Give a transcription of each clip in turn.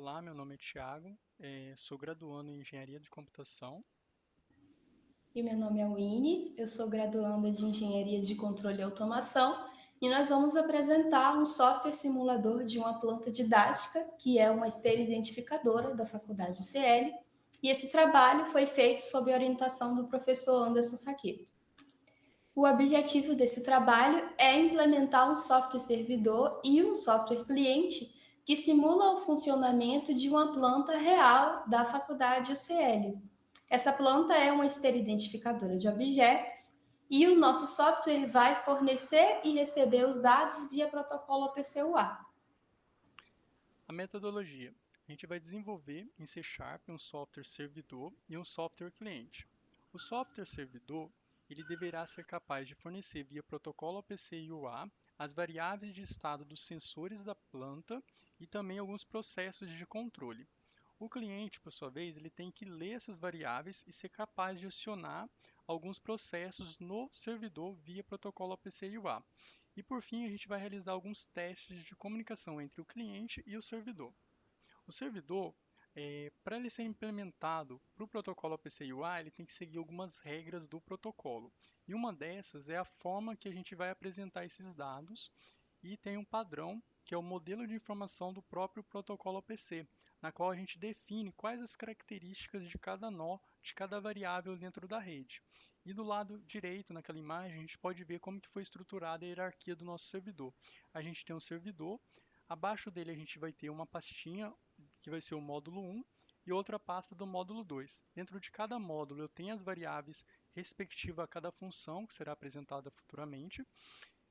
Olá, meu nome é Thiago, sou graduando em Engenharia de Computação. E meu nome é Winnie, eu sou graduanda de Engenharia de Controle e Automação e nós vamos apresentar um software simulador de uma planta didática, que é uma esteira identificadora da Faculdade UCL, e esse trabalho foi feito sob a orientação do professor Anderson Saqueto. O objetivo desse trabalho é implementar um software servidor e um software cliente que simula o funcionamento de uma planta real da Faculdade UCL. Essa planta é uma esteira identificadora de objetos e o nosso software vai fornecer e receber os dados via protocolo PCUA. A metodologia: a gente vai desenvolver em C Sharp um software servidor e um software cliente. O software servidor ele deverá ser capaz de fornecer via protocolo PCI-UA as variáveis de estado dos sensores da planta e também alguns processos de controle. O cliente, por sua vez, ele tem que ler essas variáveis e ser capaz de acionar alguns processos no servidor via protocolo PCI-UA. E por fim, a gente vai realizar alguns testes de comunicação entre o cliente e o servidor. O servidor, para ele ser implementado para o protocolo PCI-UA, ele tem que seguir algumas regras do protocolo. E uma dessas é a forma que a gente vai apresentar esses dados e tem um padrão, que é o modelo de informação do próprio protocolo PC, na qual a gente define quais as características de cada nó, de cada variável dentro da rede. E do lado direito, naquela imagem, a gente pode ver como que foi estruturada a hierarquia do nosso servidor. A gente tem um servidor, abaixo dele a gente vai ter uma pastinha, que vai ser o módulo 1, e outra pasta do módulo 2. Dentro de cada módulo eu tenho as variáveis respectivas a cada função, que será apresentada futuramente,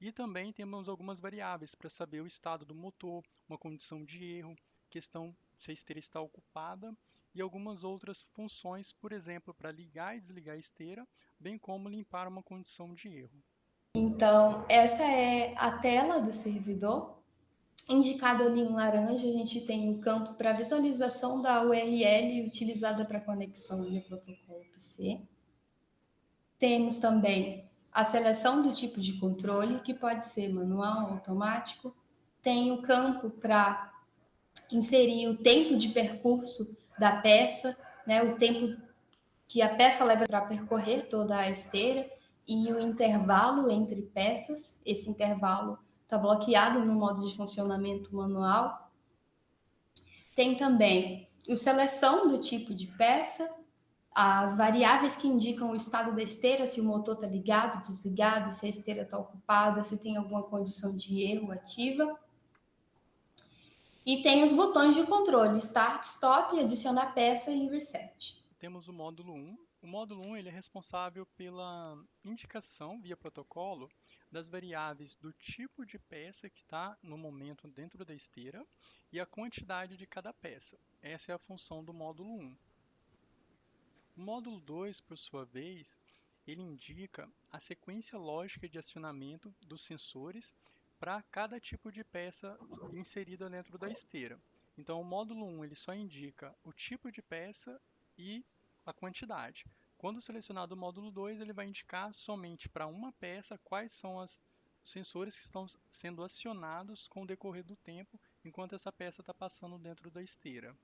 e também temos algumas variáveis para saber o estado do motor, uma condição de erro, questão se a esteira está ocupada e algumas outras funções, por exemplo, para ligar e desligar a esteira, bem como limpar uma condição de erro. Então, essa é a tela do servidor. Indicado ali em laranja, a gente tem um campo para visualização da URL utilizada para conexão via protocolo PC. Temos também a seleção do tipo de controle, que pode ser manual, automático. Tem o campo para inserir o tempo de percurso da peça, né, o tempo que a peça leva para percorrer toda a esteira e o intervalo entre peças. Esse intervalo está bloqueado no modo de funcionamento manual. Tem também a seleção do tipo de peça, as variáveis que indicam o estado da esteira, se o motor está ligado, desligado, se a esteira está ocupada, se tem alguma condição de erro ativa. E tem os botões de controle, Start, Stop, Adicionar peça e Reset. Temos o módulo 1. O módulo 1 ele é responsável pela indicação via protocolo das variáveis do tipo de peça que está no momento dentro da esteira e a quantidade de cada peça. Essa é a função do módulo 1. O módulo 2, por sua vez, ele indica a sequência lógica de acionamento dos sensores para cada tipo de peça inserida dentro da esteira. Então, o módulo 1 ele só indica o tipo de peça e a quantidade. Quando selecionado o módulo 2, ele vai indicar somente para uma peça quais são os sensores que estão sendo acionados com o decorrer do tempo, enquanto essa peça está passando dentro da esteira.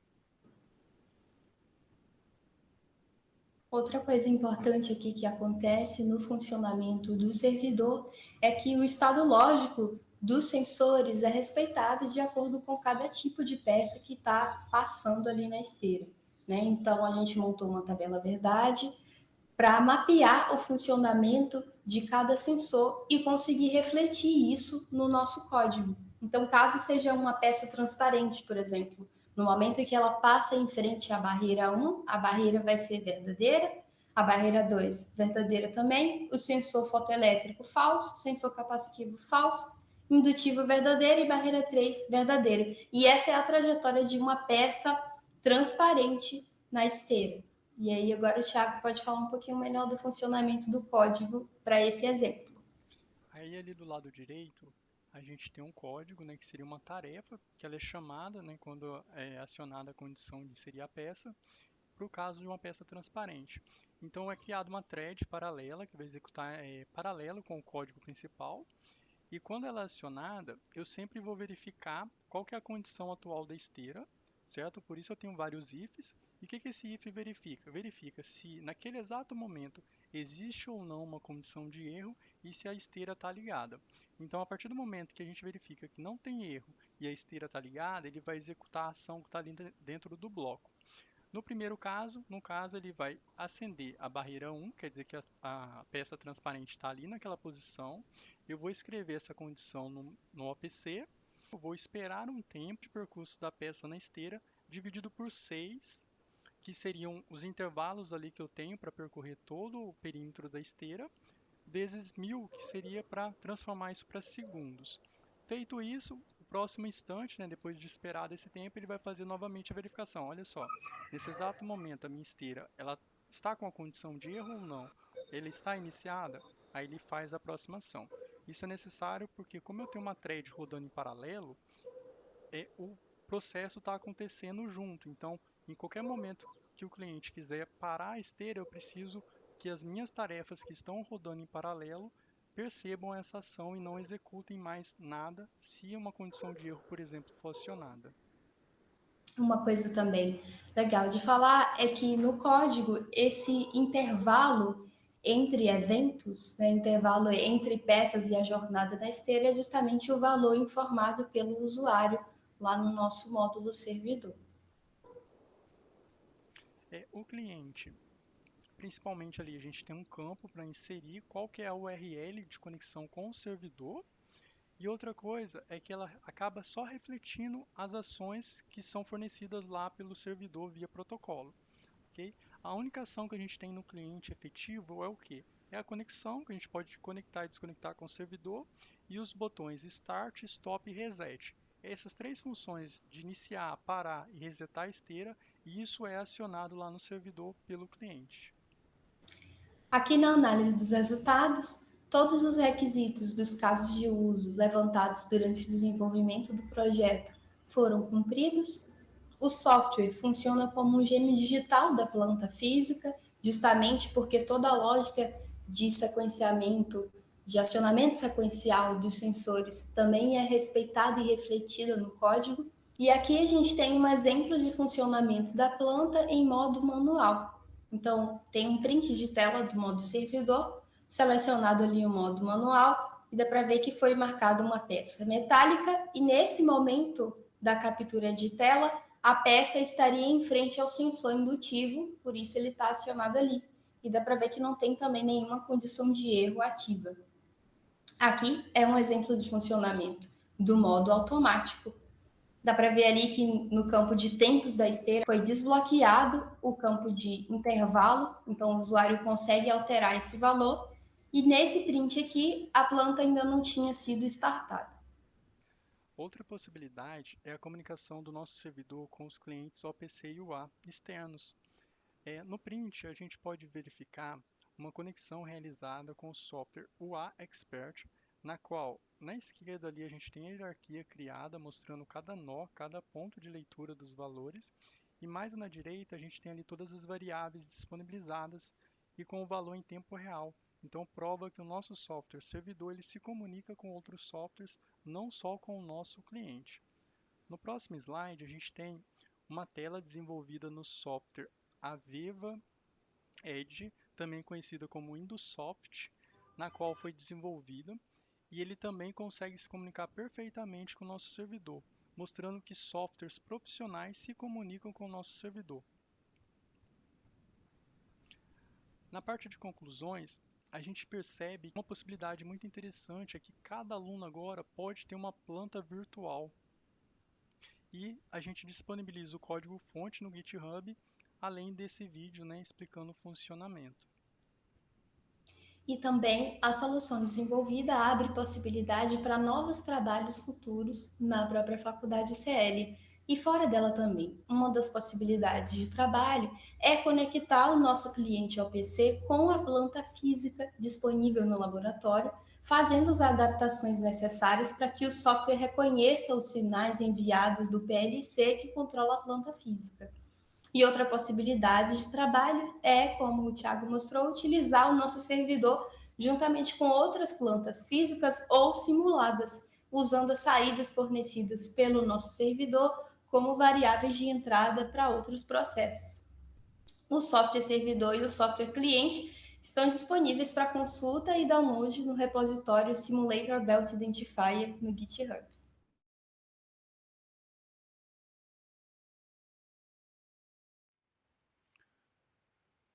Outra coisa importante aqui que acontece no funcionamento do servidor é que o estado lógico dos sensores é respeitado de acordo com cada tipo de peça que está passando ali na esteira, né? Então a gente montou uma tabela verdade para mapear o funcionamento de cada sensor e conseguir refletir isso no nosso código. Então, caso seja uma peça transparente, por exemplo, no momento em que ela passa em frente à barreira 1, a barreira vai ser verdadeira, a barreira 2, verdadeira também, o sensor fotoelétrico falso, sensor capacitivo falso, indutivo verdadeiro e barreira 3 verdadeiro. E essa é a trajetória de uma peça transparente na esteira. E aí agora o Thiago pode falar um pouquinho melhor do funcionamento do código para esse exemplo. Aí ali do lado direito, a gente tem um código, né, que seria uma tarefa, que ela é chamada, né, quando é acionada a condição de inserir a peça, para o caso de uma peça transparente. Então é criada uma thread paralela, que vai executar paralelo com o código principal, e quando ela é acionada, eu sempre vou verificar qual que é a condição atual da esteira, certo? Por isso eu tenho vários ifs. E o que esse if verifica? Verifica se naquele exato momento existe ou não uma condição de erro e se a esteira está ligada. Então, a partir do momento que a gente verifica que não tem erro e a esteira está ligada, ele vai executar a ação que está ali dentro do bloco. No primeiro caso, ele vai acender a barreira 1, quer dizer que a peça transparente está ali naquela posição. Eu vou escrever essa condição no OPC. Eu vou esperar um tempo de percurso da peça na esteira, dividido por 6, que seriam os intervalos ali que eu tenho para percorrer todo o perímetro da esteira, vezes 1000, que seria para transformar isso para segundos. Feito isso, o próximo instante, né, depois de esperar esse tempo, ele vai fazer novamente a verificação. Olha só, nesse exato momento a minha esteira ela está com a condição de erro ou não? Ela está iniciada? Aí ele faz a aproximação. Isso é necessário porque, como eu tenho uma thread rodando em paralelo, o processo está acontecendo junto. Então, em qualquer momento que o cliente quiser parar a esteira, eu preciso que as minhas tarefas que estão rodando em paralelo percebam essa ação e não executem mais nada se uma condição de erro, por exemplo, for acionada. Uma coisa também legal de falar é que no código, esse intervalo entre eventos, né, intervalo entre peças e a jornada da esteira, é justamente o valor informado pelo usuário lá no nosso módulo servidor. O cliente, principalmente ali, a gente tem um campo para inserir qual que é a URL de conexão com o servidor. E outra coisa é que ela acaba só refletindo as ações que são fornecidas lá pelo servidor via protocolo. Okay? A única ação que a gente tem no cliente efetivo é o quê? É a conexão, que a gente pode conectar e desconectar com o servidor, e os botões Start, Stop e Reset. Essas três funções de iniciar, parar e resetar a esteira, e isso é acionado lá no servidor pelo cliente. Aqui na análise dos resultados, todos os requisitos dos casos de uso levantados durante o desenvolvimento do projeto foram cumpridos. O software funciona como um gêmeo digital da planta física, justamente porque toda a lógica de sequenciamento, de acionamento sequencial dos sensores também é respeitada e refletida no código. E aqui a gente tem um exemplo de funcionamento da planta em modo manual. Então, tem um print de tela do modo servidor, selecionado ali o modo manual, e dá para ver que foi marcada uma peça metálica, e nesse momento da captura de tela, a peça estaria em frente ao sensor indutivo, por isso ele está acionado ali. E dá para ver que não tem também nenhuma condição de erro ativa. Aqui é um exemplo de funcionamento do modo automático. Dá para ver ali que no campo de tempos da esteira foi desbloqueado o campo de intervalo, então o usuário consegue alterar esse valor. E nesse print aqui, a planta ainda não tinha sido startada. Outra possibilidade é a comunicação do nosso servidor com os clientes OPC e UA externos. No print, a gente pode verificar uma conexão realizada com o software UA Expert, na qual, na esquerda ali, a gente tem a hierarquia criada, mostrando cada nó, cada ponto de leitura dos valores, e mais na direita a gente tem ali todas as variáveis disponibilizadas e com o valor em tempo real. Então, prova que o nosso software servidor ele se comunica com outros softwares, não só com o nosso cliente. No próximo slide, a gente tem uma tela desenvolvida no software Aveva Edge, também conhecida como Indusoft, na qual foi desenvolvida, e ele também consegue se comunicar perfeitamente com o nosso servidor, mostrando que softwares profissionais se comunicam com o nosso servidor. Na parte de conclusões, a gente percebe uma possibilidade muito interessante é que cada aluno agora pode ter uma planta virtual. E a gente disponibiliza o código-fonte no GitHub, além desse vídeo, né, explicando o funcionamento. E também a solução desenvolvida abre possibilidade para novos trabalhos futuros na própria faculdade CL e fora dela também. Uma das possibilidades de trabalho é conectar o nosso cliente ao PC com a planta física disponível no laboratório, fazendo as adaptações necessárias para que o software reconheça os sinais enviados do PLC que controla a planta física. E outra possibilidade de trabalho é, como o Thiago mostrou, utilizar o nosso servidor juntamente com outras plantas físicas ou simuladas, usando as saídas fornecidas pelo nosso servidor como variáveis de entrada para outros processos. O software servidor e o software cliente estão disponíveis para consulta e download no repositório Simulator Belt Identifier no GitHub.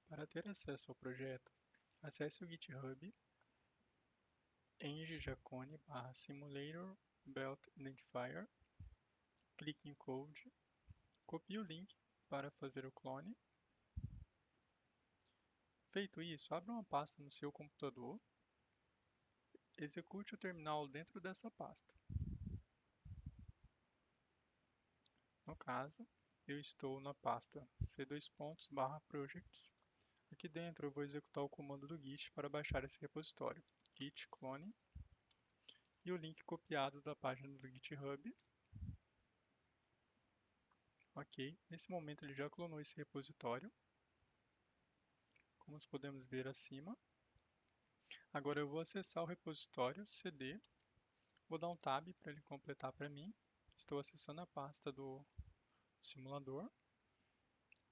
Para ter acesso ao projeto, acesse o GitHub eng-jacone/simulator belt identifier, clique em Code, copie o link para fazer o clone. Feito isso, abra uma pasta no seu computador, execute o terminal dentro dessa pasta. No caso, eu estou na pasta c2.projects. Aqui dentro eu vou executar o comando do git para baixar esse repositório, git clone, e o link copiado da página do GitHub. Ok, nesse momento ele já clonou esse repositório, como podemos ver acima. Agora eu vou acessar o repositório cd, vou dar um tab para ele completar para mim. Estou acessando a pasta do simulador.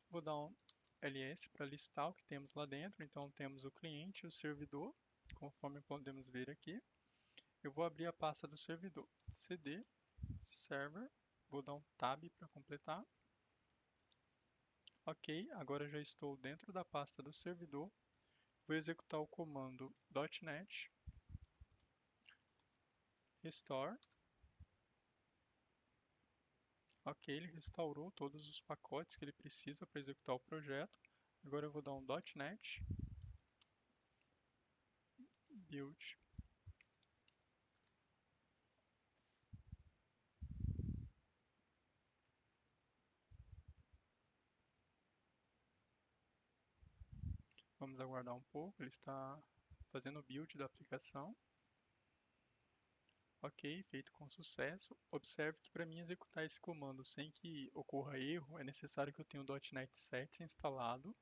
Vou dar um ls para listar o que temos lá dentro. Então temos o cliente e o servidor, conforme podemos ver aqui. Eu vou abrir a pasta do servidor, cd server, vou dar um tab para completar. Ok, agora já estou dentro da pasta do servidor. Vou executar o comando .NET restore. Ok, ele restaurou todos os pacotes que ele precisa para executar o projeto. Agora eu vou dar um .NET build. Vamos aguardar um pouco, ele está fazendo o build da aplicação. Ok, feito com sucesso. Observe que para mim executar esse comando sem que ocorra erro, é necessário que eu tenha o .NET 7 instalado.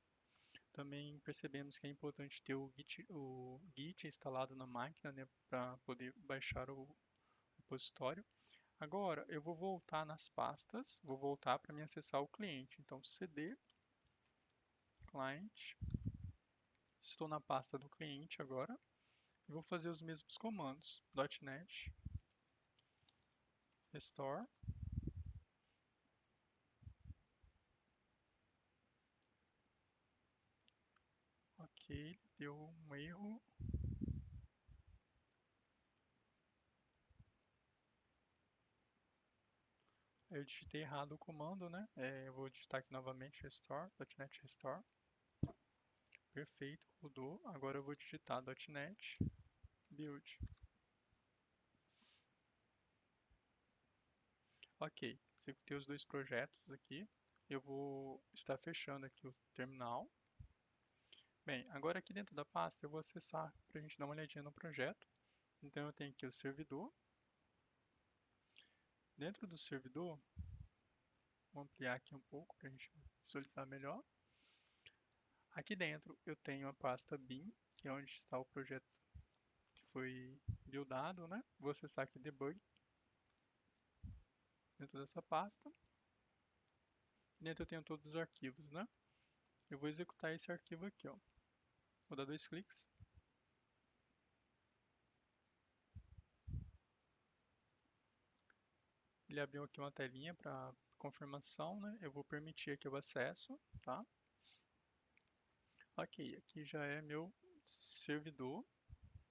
Também percebemos que é importante ter o Git instalado na máquina, né, para poder baixar o repositório. Agora eu vou voltar nas pastas, vou voltar para me acessar o cliente. Então cd client, estou na pasta do cliente agora e vou fazer os mesmos comandos. .NET restore. Ok, deu um erro. Eu digitei errado o comando, né? Eu vou digitar aqui novamente restore, .NET restore. Perfeito, rodou. Agora eu vou digitar .NET build. Ok, executei os dois projetos aqui. Eu vou estar fechando aqui o terminal. Bem, agora aqui dentro da pasta eu vou acessar para a gente dar uma olhadinha no projeto. Então eu tenho aqui o servidor. Dentro do servidor, vou ampliar aqui um pouco para a gente visualizar melhor. Aqui dentro eu tenho a pasta bin, que é onde está o projeto que foi buildado, né? Vou acessar aqui debug dentro dessa pasta. Dentro eu tenho todos os arquivos, né? Eu vou executar esse arquivo aqui, ó. Vou dar 2 cliques. Ele abriu aqui uma telinha para confirmação, né? Eu vou permitir aqui o acesso, tá? Ok, aqui já é meu servidor,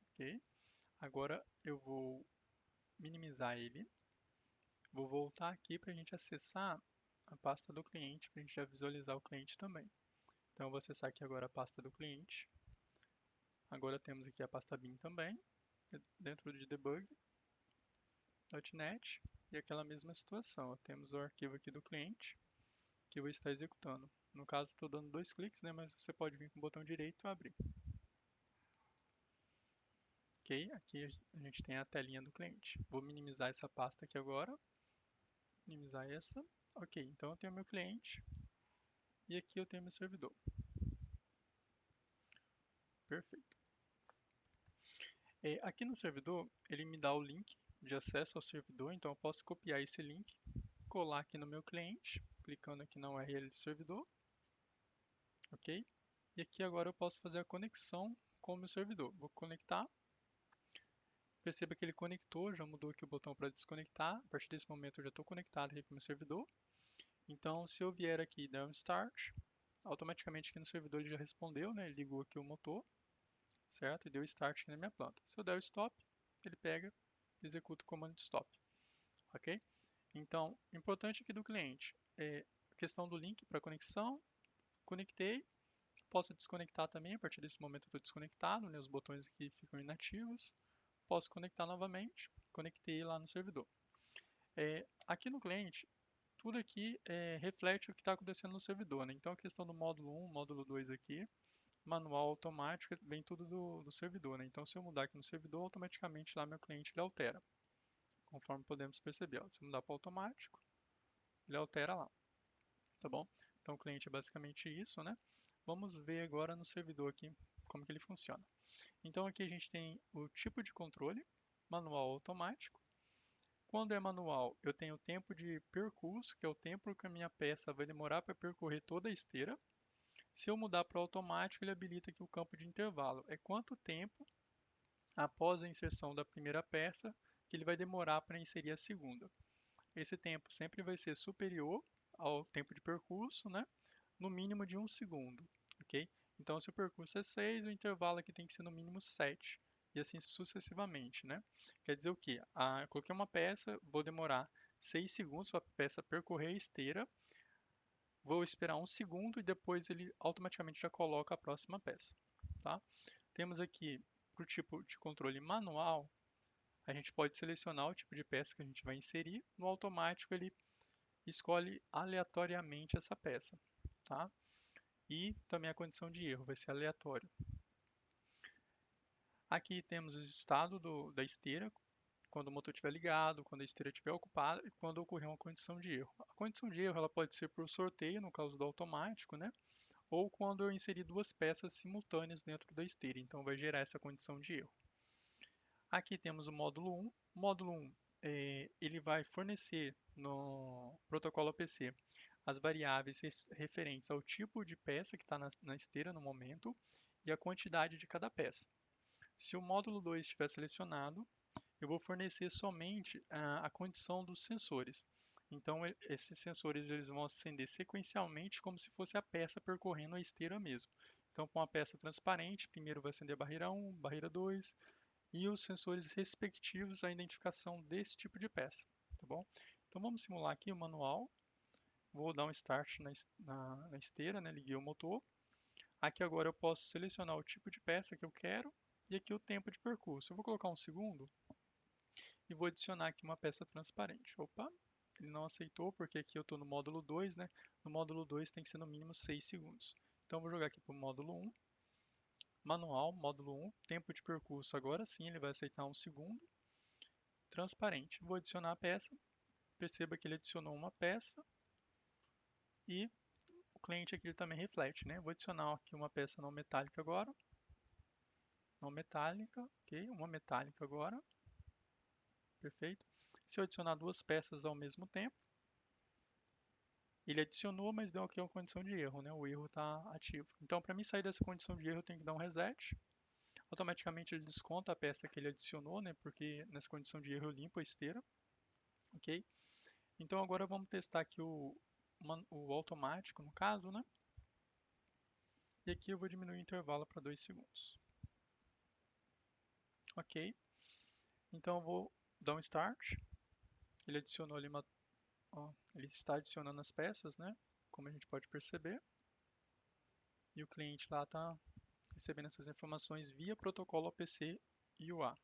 ok? Agora eu vou minimizar ele. Vou voltar aqui para a gente acessar a pasta do cliente, para a gente já visualizar o cliente também. Então eu vou acessar aqui agora a pasta do cliente. Agora temos aqui a pasta bin também, dentro de debug, .NET, e aquela mesma situação. Temos o arquivo aqui do cliente, que eu vou estar executando. No caso, estou dando 2 cliques, né, mas você pode vir com o botão direito e abrir. Ok, aqui a gente tem a telinha do cliente. Vou minimizar essa pasta aqui agora. Minimizar essa. Ok, então eu tenho meu cliente e aqui eu tenho meu servidor. Perfeito. Aqui no servidor, ele me dá o link de acesso ao servidor, então eu posso copiar esse link, colar aqui no meu cliente, clicando aqui na URL do servidor, ok? E aqui agora eu posso fazer a conexão com o meu servidor. Vou conectar. Perceba que ele conectou, já mudou aqui o botão para desconectar. A partir desse momento eu já estou conectado aqui com o meu servidor. Então, se eu vier aqui e der um Start, automaticamente aqui no servidor ele já respondeu, né? Ele ligou aqui o motor, certo? E deu Start aqui na minha planta. Se eu der o Stop, ele pega e executa o comando de Stop, ok? Então, importante aqui do cliente é a questão do link para conexão. Conectei, posso desconectar também, a partir desse momento eu estou desconectado, né? Os botões aqui ficam inativos. Posso conectar novamente, conectei lá no servidor. Aqui no cliente, tudo aqui reflete o que está acontecendo no servidor, né? Então a questão do módulo 1, módulo 2 aqui, manual automático, vem tudo do servidor, né? Então se eu mudar aqui no servidor, automaticamente lá meu cliente ele altera, conforme podemos perceber. Ó. Se eu mudar para automático, ele altera lá, tá bom? Então o cliente é basicamente isso, né? Vamos ver agora no servidor aqui como que ele funciona. Então aqui a gente tem o tipo de controle, manual automático. Quando é manual, eu tenho o tempo de percurso, que é o tempo que a minha peça vai demorar para percorrer toda a esteira. Se eu mudar para o automático, ele habilita aqui o campo de intervalo. É quanto tempo após a inserção da primeira peça que ele vai demorar para inserir a segunda. Esse tempo sempre vai ser superior ao tempo de percurso, né? No mínimo de 1 segundo, ok? Então, se o percurso é 6, o intervalo aqui tem que ser no mínimo 7, e assim sucessivamente, né? Quer dizer o quê? Eu coloquei uma peça, vou demorar 6 segundos para a peça percorrer a esteira, vou esperar 1 segundo e depois ele automaticamente já coloca a próxima peça, tá? Temos aqui, para o tipo de controle manual, a gente pode selecionar o tipo de peça que a gente vai inserir. No automático, ele escolhe aleatoriamente essa peça, tá? E também a condição de erro vai ser aleatório. Aqui temos o estado da esteira, quando o motor estiver ligado, quando a esteira estiver ocupada e quando ocorrer uma condição de erro. A condição de erro ela pode ser por sorteio, no caso do automático, né? Ou quando eu inserir duas peças simultâneas dentro da esteira, então vai gerar essa condição de erro. Aqui temos o módulo 1. O módulo 1 ele vai fornecer no protocolo APC as variáveis referentes ao tipo de peça que está na esteira no momento e a quantidade de cada peça. Se o módulo 2 estiver selecionado, eu vou fornecer somente a condição dos sensores. Então, esses sensores eles vão acender sequencialmente como se fosse a peça percorrendo a esteira mesmo. Então, com a peça transparente, primeiro vai acender a barreira 1, barreira 2 e os sensores respectivos à identificação desse tipo de peça, tá bom? Então, vamos simular aqui o manual. Vou dar um start na esteira, né? Liguei o motor. Aqui agora eu posso selecionar o tipo de peça que eu quero e aqui o tempo de percurso. Eu vou colocar 1 segundo e vou adicionar aqui uma peça transparente. Opa, ele não aceitou porque aqui eu estou no módulo 2, né? No módulo 2 tem que ser no mínimo 6 segundos. Então vou jogar aqui para o módulo 1, manual, módulo 1, tempo de percurso agora sim ele vai aceitar 1 segundo, transparente. Vou adicionar a peça, perceba que ele adicionou uma peça e o cliente aqui ele também reflete, né? Vou adicionar aqui uma peça não metálica agora, não metálica, ok? Uma metálica agora, perfeito. Se eu adicionar duas peças ao mesmo tempo, ele adicionou, mas deu aqui uma condição de erro, né? O erro está ativo. Então, para mim sair dessa condição de erro, eu tenho que dar um reset. Automaticamente ele desconta a peça que ele adicionou, né? Porque nessa condição de erro eu limpo a esteira, ok? Então agora vamos testar aqui o automático, no caso, né? E aqui eu vou diminuir o intervalo para 2 segundos. Ok. Então eu vou dar um start. Ele adicionou ali ele está adicionando as peças, né? Como a gente pode perceber. E o cliente lá está recebendo essas informações via protocolo APC UA.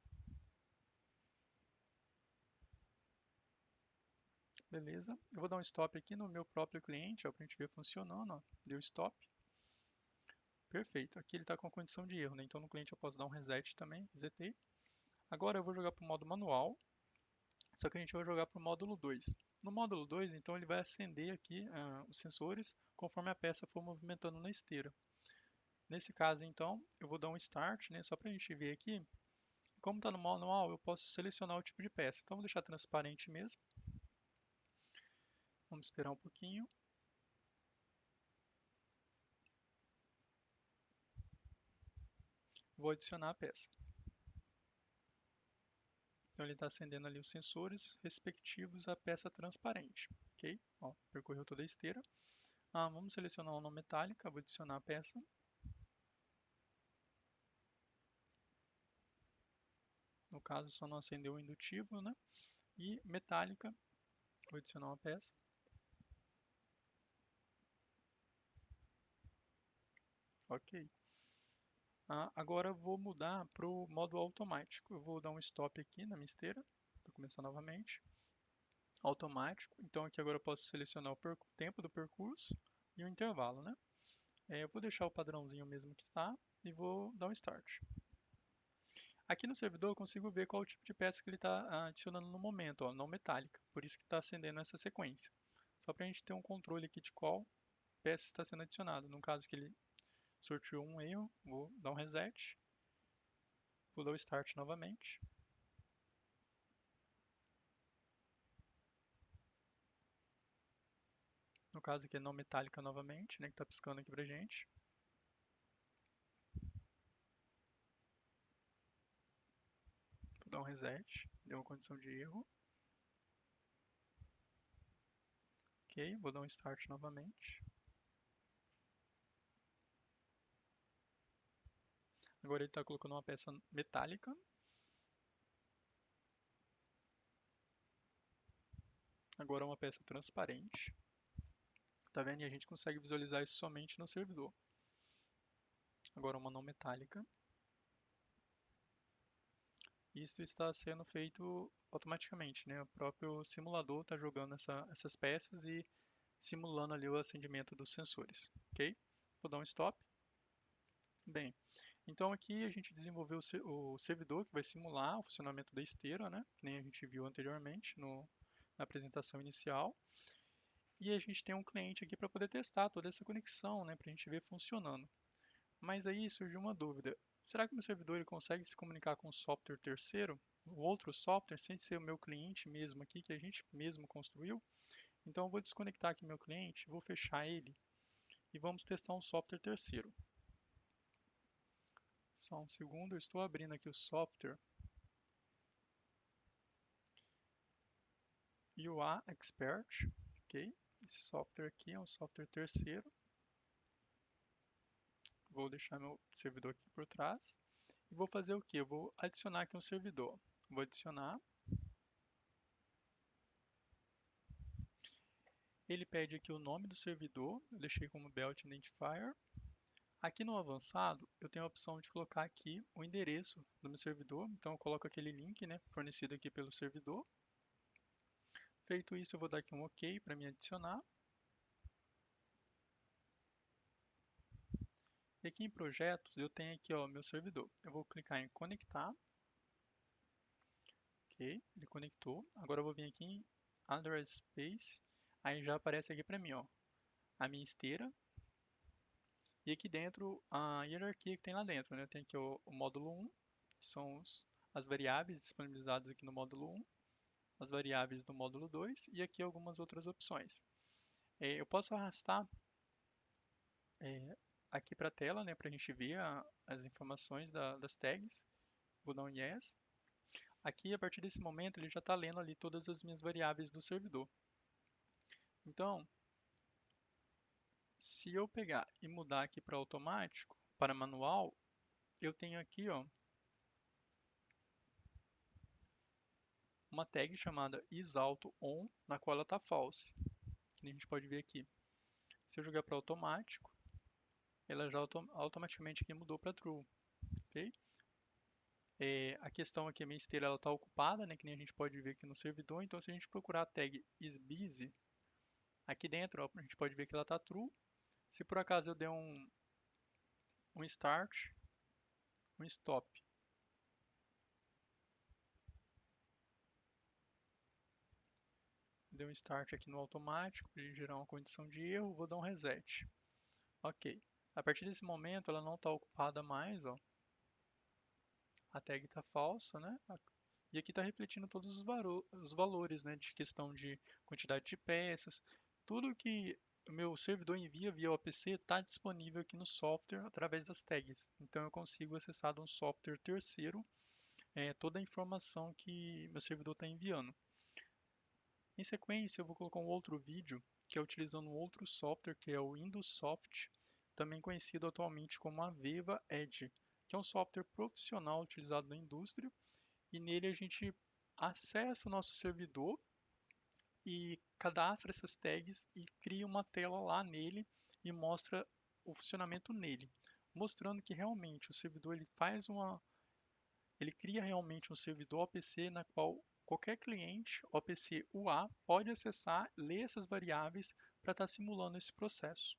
Beleza? Eu vou dar um stop aqui no meu próprio cliente, para a gente ver funcionando. Ó. Deu stop. Perfeito. Aqui ele está com a condição de erro, né? Então no cliente eu posso dar um reset também, resetei. Agora eu vou jogar para o modo manual, só que a gente vai jogar para o módulo 2. No módulo 2, então ele vai acender aqui os sensores conforme a peça for movimentando na esteira. Nesse caso, então, eu vou dar um start, né? Só para a gente ver aqui. Como está no manual, eu posso selecionar o tipo de peça. Então, vou deixar transparente mesmo. Vamos esperar um pouquinho. Vou adicionar a peça. Então ele está acendendo ali os sensores respectivos à peça transparente, ok? Ó, percorreu toda a esteira. Vamos selecionar uma metálica, vou adicionar a peça. No caso, só não acendeu o indutivo, né? E metálica, vou adicionar uma peça. Ok. Agora eu vou mudar para o modo automático. Eu vou dar um stop aqui na minha esteira, para começar novamente. Automático. Então aqui agora eu posso selecionar o tempo do percurso e o intervalo, né? Eu vou deixar o padrãozinho mesmo que está e vou dar um start. Aqui no servidor eu consigo ver qual o tipo de peça que ele está adicionando no momento, ó, não metálica. Por isso que está acendendo essa sequência. Só para a gente ter um controle aqui de qual peça está sendo adicionada. No caso que ele sorteou um erro, vou dar um reset. Vou dar o start novamente. No caso aqui é não metálica novamente, né, que está piscando aqui pra gente. Vou dar um reset, deu uma condição de erro. Ok, vou dar um start novamente. Agora ele está colocando uma peça metálica. Agora uma peça transparente. Tá vendo? E a gente consegue visualizar isso somente no servidor. Agora uma não metálica. Isso está sendo feito automaticamente, né? O próprio simulador está jogando essas peças e simulando ali o acendimento dos sensores, ok? Vou dar um stop. Bem, então aqui a gente desenvolveu o servidor que vai simular o funcionamento da esteira, né? Que nem a gente viu anteriormente na apresentação inicial. E a gente tem um cliente aqui para poder testar toda essa conexão, né? Para a gente ver funcionando. Mas aí surgiu uma dúvida. Será que o meu servidor ele consegue se comunicar com um software terceiro, o outro software, sem ser o meu cliente mesmo aqui, que a gente mesmo construiu? Então eu vou desconectar aqui meu cliente, vou fechar ele e vamos testar um software terceiro. Só um segundo, eu estou abrindo aqui o software UA Expert, ok? Esse software aqui é um software terceiro. Vou deixar meu servidor aqui por trás. E vou fazer o que? Eu vou adicionar aqui um servidor. Vou adicionar. Ele pede aqui o nome do servidor. Eu deixei como Belt Identifier. Aqui no avançado, eu tenho a opção de colocar aqui o endereço do meu servidor. Então eu coloco aquele link, né, fornecido aqui pelo servidor. Feito isso, eu vou dar aqui um OK para me adicionar. E aqui em projetos, eu tenho aqui ó, meu servidor. Eu vou clicar em conectar. Ok, ele conectou. Agora eu vou vir aqui em Address Space. Aí já aparece aqui para mim, ó, a minha esteira. E aqui dentro, a hierarquia que tem lá dentro, né? Tem aqui o módulo 1, que são as variáveis disponibilizadas aqui no módulo 1, as variáveis do módulo 2 e aqui algumas outras opções. Eu posso arrastar aqui para a tela, né, para a gente ver as informações das tags. Vou dar um Yes. Aqui, a partir desse momento, ele já está lendo ali todas as minhas variáveis do servidor. Então, se eu pegar e mudar aqui para automático, para manual, eu tenho aqui ó, uma tag chamada isAutoOn, na qual ela está false, que a gente pode ver aqui. Se eu jogar para automático, ela já automaticamente aqui mudou para true. Okay? A questão aqui, a minha esteira está ocupada, né, que nem a gente pode ver aqui no servidor, então se a gente procurar a tag isBusy, aqui dentro ó, a gente pode ver que ela está true. Se por acaso eu der um start, um stop, deu um start aqui no automático, para ele gerar uma condição de erro, vou dar um reset. Ok. A partir desse momento, ela não está ocupada mais, ó. A tag está falsa, né? E aqui está refletindo todos os valores, né, de questão de quantidade de peças. tudo que o meu servidor envia via OPC está disponível aqui no software através das tags. Então eu consigo acessar de um software terceiro toda a informação que meu servidor está enviando. Em sequência, eu vou colocar um outro vídeo que é utilizando um outro software que é o Indussoft, também conhecido atualmente como Aveva Edge, que é um software profissional utilizado na indústria e nele a gente acessa o nosso servidor e cadastra essas tags e cria uma tela lá nele e mostra o funcionamento nele, mostrando que realmente o servidor ele cria realmente um servidor OPC na qual qualquer cliente OPC UA pode acessar, ler essas variáveis para estar simulando esse processo.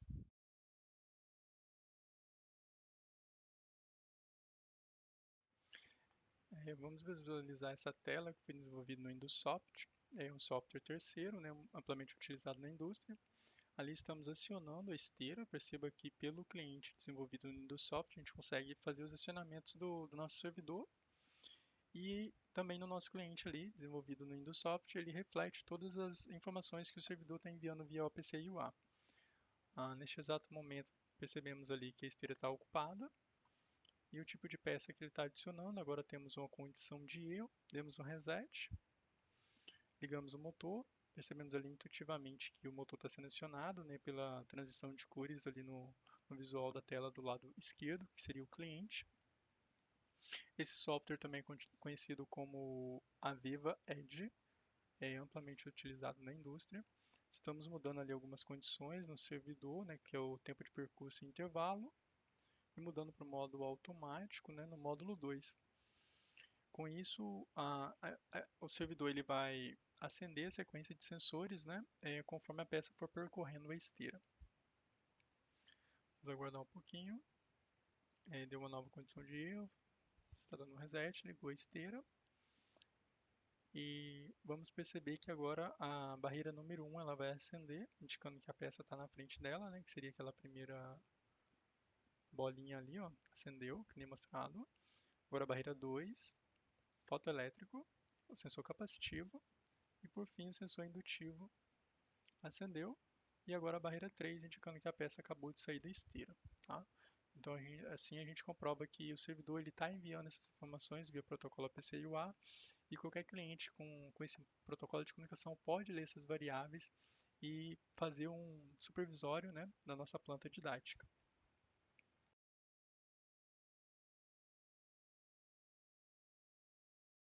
Vamos visualizar essa tela que foi desenvolvida no Indussoft. É um software terceiro, né, amplamente utilizado na indústria. Ali estamos acionando a esteira. Perceba que pelo cliente desenvolvido no Indussoft, a gente consegue fazer os acionamentos do nosso servidor. E também no nosso cliente ali, desenvolvido no Indussoft, ele reflete todas as informações que o servidor está enviando via OPC UA. Neste exato momento, percebemos ali que a esteira está ocupada e o tipo de peça que ele está adicionando. Agora temos uma condição de erro, demos um reset, ligamos o motor, percebemos ali intuitivamente que o motor está sendo acionado, né, pela transição de cores ali no visual da tela do lado esquerdo, que seria o cliente. Esse software também é conhecido como Aveva Edge, é amplamente utilizado na indústria. Estamos mudando ali algumas condições no servidor, né, que é o tempo de percurso e intervalo, e mudando para o modo automático, né, no módulo 2. Com isso, o servidor ele vai acender a sequência de sensores, né, conforme a peça for percorrendo a esteira. Vamos aguardar um pouquinho. Deu uma nova condição de erro, está dando um reset, ligou a esteira. E vamos perceber que agora a barreira número 1 ela vai acender, indicando que a peça está na frente dela, né, que seria aquela primeira bolinha ali, ó, acendeu, que nem mostrado. Agora a barreira 2, fotoelétrico, o sensor capacitivo e por fim o sensor indutivo acendeu. E agora a barreira 3, indicando que a peça acabou de sair da esteira. Tá? Então assim a gente comprova que o servidor está enviando essas informações via protocolo APC UA e qualquer cliente com esse protocolo de comunicação pode ler essas variáveis e fazer um supervisório, né, da nossa planta didática.